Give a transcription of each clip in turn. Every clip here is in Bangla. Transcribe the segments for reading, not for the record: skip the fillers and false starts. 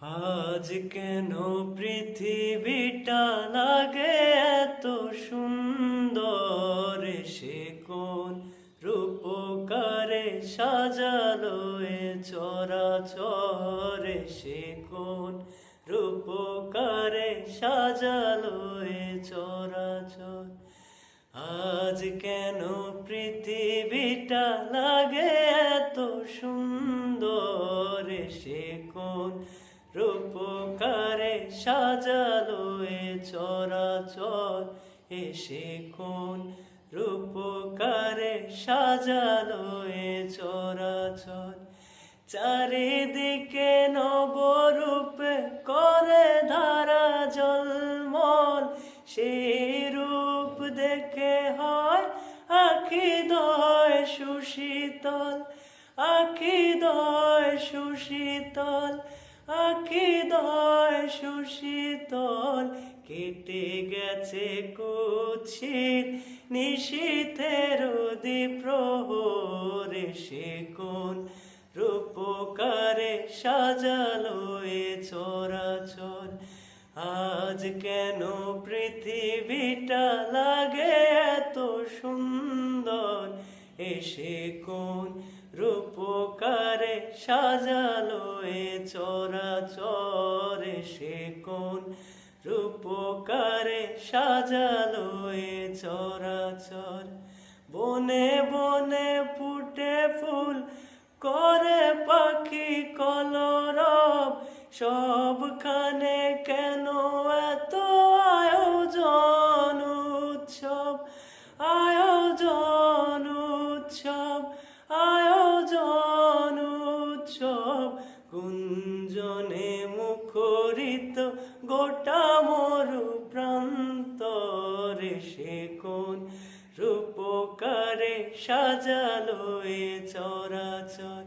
আজ কেন পৃথিবীটা লাগে এত সুন্দর, সে কোন রূপকারে সাজালো এ চরাচর, সে কোন রূপকারে সাজালো এ চরাচর। আজ কেন পৃথিবীটা লাগে এত সুন্দর, সে কোন রূপকারে সাজালো এ চরাচর, সে কোন রূপকারে সাজালো এ চরাচর। চারিদিকে নবরূপে করে ধারা জলমল, সেই রূপ দেখে হয় আখিদয় সুশীতল, আখিদয় সুশীতল, আখিদয় সুশীতল। কেটে গেছে কুৎসিত নিশীথের দ্বীপ্রহর, সে কোন রূপকারে সাজালো এ চরাচর। আজ কেন পৃথিবীটা লাগে এত সুন্দর, সে কোন রূপকারে সাজালো এ চরাচর, সে কোন রূপকারে সাজালো এ চরাচর। বনে বনে ফুটে ফুল করে পাখি কলরব, সবখানে কেন এত আয়োজন উৎসব, আয়োজন উৎসব, আয়োজন উৎসব। গুঞ্জনে মুখরিত গোটা মরু প্রান্তরে, সে কোন রূপকারে সাজালো এ চরাচর।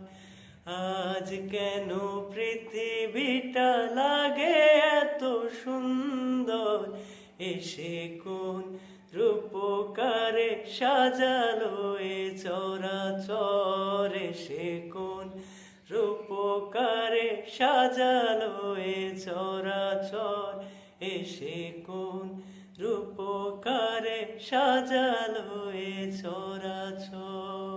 আজ কেন পৃথিবীটা লাগে এত সুন্দর, সে কোন রূপকারে সাজালো এ চরাচর, সে কোন রূপকারে সাজালো এ চরাচর, সে কোন রূপকারে সাজালো এ চরাচর।